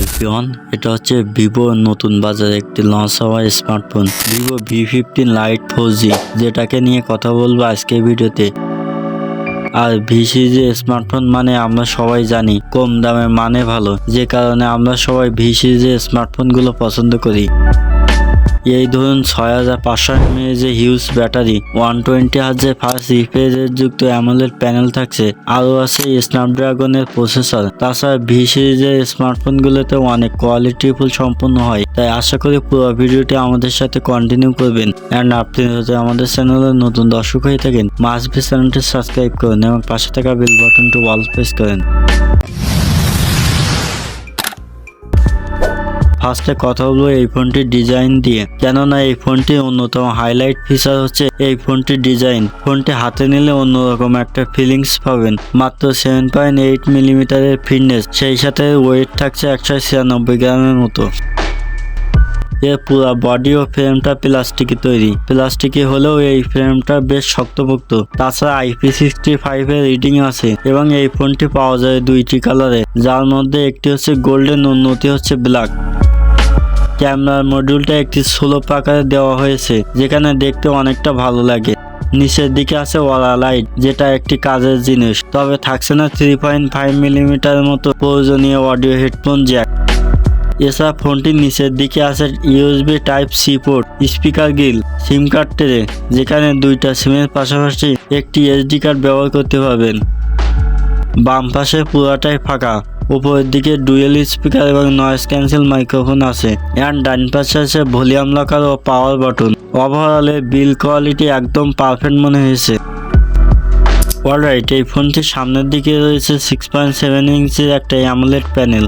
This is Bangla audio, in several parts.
এভরিওয়ান, এটা হচ্ছে ভিভো নতুন বাজারে একটি লঞ্চ হওয়া smartphone Vivo V15 light 4G, যেটাকে নিয়ে কথা বলবো আজকের ভিডিওতে। আর ভি সিরিজের স্মার্টফোন মানে আমরা সবাই জানি কম দামে মানে ভালো, যে কারণে আমরা সবাই ভি সিরিজের স্মার্টফোনগুলো পছন্দ করি। এই ধরুন 6500 mAh huge battery, 120Hz fast refresh যুক্ত অ্যামোলেড প্যানেল থাকছে, আরও আছে স্ন্যাপড্রাগনের প্রসেসর। তাছাড়া ভি সিরিজের স্মার্টফোনগুলোতে অনেক কোয়ালিটিফুল সম্পন্ন হয়। তাই আশা করি পুরো ভিডিওটি আমাদের সাথে কন্টিনিউ করবেন। অ্যান্ড আপনি যদি আমাদের চ্যানেলে নতুন দর্শক হয়ে থাকেন, মাস্ট বি চ্যানেলটি সাবস্ক্রাইব করুন এবং পাশে থাকা বেল বাটনটি অল প্রেস করেন। ফার্স্টে কথা বলবো এই ফোনটির ডিজাইন দিয়ে, কেননা এই ফোনটির অন্যতম হাইলাইট ফিচার হচ্ছে এই ফোনটির ডিজাইন। ফোনটি হাতে নিলে অন্যরকম একটা ফিলিংস পাবেন। মাত্র 7.8 মিলিমিটারের ফিটনেস, সেই সাথে ওয়েট থাকছে 196 গ্রামের মতো। এর পুরো বডি ও ফ্রেমটা প্লাস্টিকে তৈরি। প্লাস্টিকে হলেও এই ফ্রেমটা বেশ শক্তপোক্ত। তাছাড়া IP65 এর রিডিং আছে এবং এই ফোনটি পাওয়া যায় দুইটি কালারে, যার মধ্যে একটি হচ্ছে গোল্ডেন, অন্যটি হচ্ছে ব্ল্যাক। ক্যামেরার মডিউলটা একটি স্লোপ আকারে দেওয়া হয়েছে, যেখানে দেখতে অনেকটা ভালো লাগে। নিচের দিকে আছে ওয়ালা লাইট, যেটা একটি কাজের জিনিস, তবে থাকছে না 3.5 মিলিমিটারের মতো প্রয়োজনীয় অডিও হেডফোন জ্যাক। এছাড়া ফোনটির নিচের দিকে আছে USB Type-C port, speaker grill, সিম কার্ড ট্রে, যেখানে দুইটা সিমের পাশাপাশি একটি SD কার্ড ব্যবহার করতে পারবেন। বাম পাশে পুরোটাই ফাঁকা, উপরের দিকে ডুয়েল স্পিকার এবং নয়েজ ক্যান্সেল মাইক্রোফোন আছে। এন্ড ডান পাশে আছে ভলিউম লকার ও পাওয়ার বাটন। ওভারঅলে বিল কোয়ালিটি একদম পারফেক্ট মনে হয়েছে। অলরাইট, এই ফোনটির সামনের দিকে রয়েছে 6.7 ইঞ্চির একটা অ্যামোলেড প্যানেল,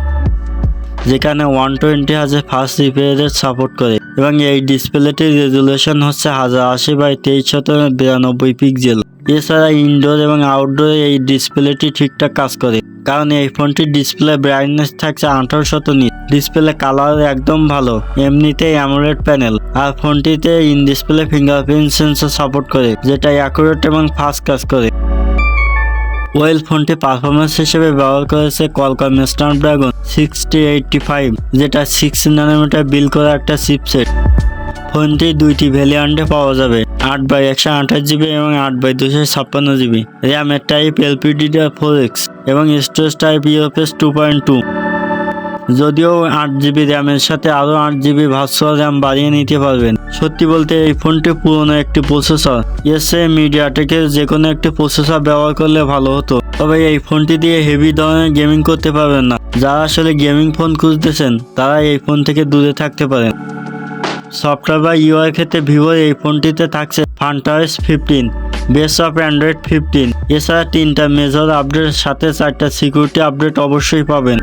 যেখানে 120Hz ফাস্ট রিফ্রেশ সাপোর্ট করে এবং এই ডিসপ্লেটির রেজুলেশন হচ্ছে 1080x2392 পিক্সেল। এছাড়া ইনডোর এবং আউটডোরে এই ডিসপ্লেটি ঠিকঠাক কাজ করে, কারণ এই ফোনটির ডিসপ্লে ব্রাইটনেস থাকছে 1800 নিট। ডিসপ্লে কালার একদম ভালো, এমনিতেই অ্যামোলেড প্যানেল। আর ফোনটিতে in display fingerprint sensor support করে, যেটা অ্যাকুরেট এবং ফাস্ট কাজ করে। ওয়েল, ফোনটি পারফরমেন্স হিসেবে ব্যবহার করেছে কোয়ালকম স্ন্যাপড্রাগন 6085, যেটা 6 nm বিল্ড করা একটা চিপসেট। ফোনটি দুইটি ভ্যারিয়েন্টে পাওয়া যাবে, 8/128GB এবং 8/256GB। র্যামের টাইপ LPDDR4X এবং স্টোরেজ টাইপ UFS 2.2। যদিও 8GB র্যামের সাথে আরও 8GB ভার্চুয়াল র্যাম বাড়িয়ে নিতে পারবেন। সত্যি বলতে এই ফোনটি পুরনো একটি প্রসেসর, এসে মিডিয়াটেকের যে কোনো একটি প্রসেসর ব্যবহার করলে ভালো হতো। তবে এই ফোনটি দিয়ে হেভি ধরনের গেমিং করতে পারবেন না। যারা আসলে গেমিং ফোন খুঁজতেছেন, তারা এই ফোন থেকে দূরে থাকতে পারেন। সফটওয়্যার বা UI ক্ষেত্রে ভিভোর এই ফোনটিতে থাকছে FunTouch 15, বেস অফ অ্যান্ড্রয়েড 15। এছাড়া 3টা মেজর আপডেটের সাথে 4টা সিকিউরিটি আপডেট অবশ্যই পাবেন।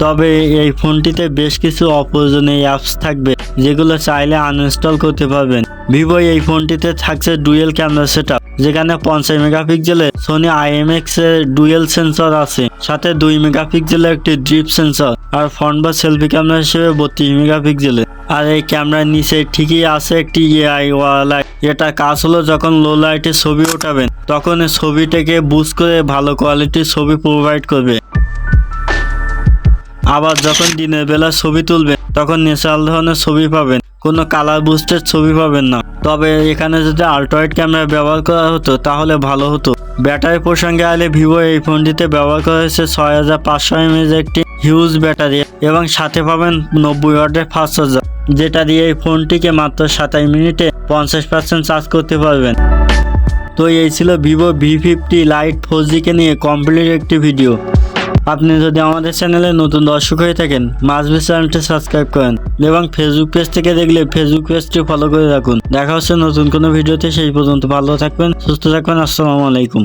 তবে এই ফোনটিতে বেশ কিছু অপ্রয়োজনীয় অ্যাপস থাকবে, যেগুলো চাইলে আনইনস্টল করতে পারবেন। ভিভো এই ফোনটিতে থাকছে ডুয়েল ক্যামেরা সেটআপ, যেখানে 50 মেগাপিক্সেলের সোনি IMX এর ডুয়েল সেন্সর আছে, সাথে 2 মেগাপিক্সেলের একটি ড্রিপ সেন্সর, আর ফ্রন্ট বা সেলফি ক্যামেরা হিসেবে 32 মেগাপিক্সেলের। আর এই ক্যামেরার নিচে ঠিকই আছে একটি AI ওয়ালা লাইট। এটা কাজ হলো যখন লো লাইটে ছবি ওঠাবেন, তখন ছবিটাকে বুস্ট করে ভালো কোয়ালিটির ছবি প্রোভাইড করবে। আবার যখন দিনের বেলা ছবি তুলবেন, তখন ন্যাচারাল ধরনের ছবি পাবেন, কোনো কালার বুস্টের ছবি পাবেন না। তবে এখানে যদি আল্ট্রাওয়াইড ক্যামেরা ব্যবহার করা হতো তাহলে ভালো হতো। ব্যাটারি প্রসঙ্গে আলে ভিভো এই ফোনটিতে ব্যবহার করা হয়েছে 6500 mAh একটি হিউজ ব্যাটারি এবং সাথে পাবেন 90 ওয়াটের ফাস্ট চার্জার, যেটা দিয়ে এই ফোনটিকে মাত্র 27 মিনিটে 50% চার্জ করতে পারবেন। তো এই ছিল ভিভো V50 লাইট 4G কে নিয়ে কমপ্লিট একটি ভিডিও। আপনি যদি আমাদের চ্যানেলে নতুন দর্শক হয়ে থাকেন, মাস্ট বি চ্যানেলটি সাবস্ক্রাইব করেন এবং ফেসবুক পেজ থেকে দেখলে ফেসবুক পেজটি ফলো করে রাখুন। দেখা হচ্ছে নতুন কোনো ভিডিওতে, সেই পর্যন্ত ভালো থাকবেন, সুস্থ থাকবেন। আসসালামু আলাইকুম।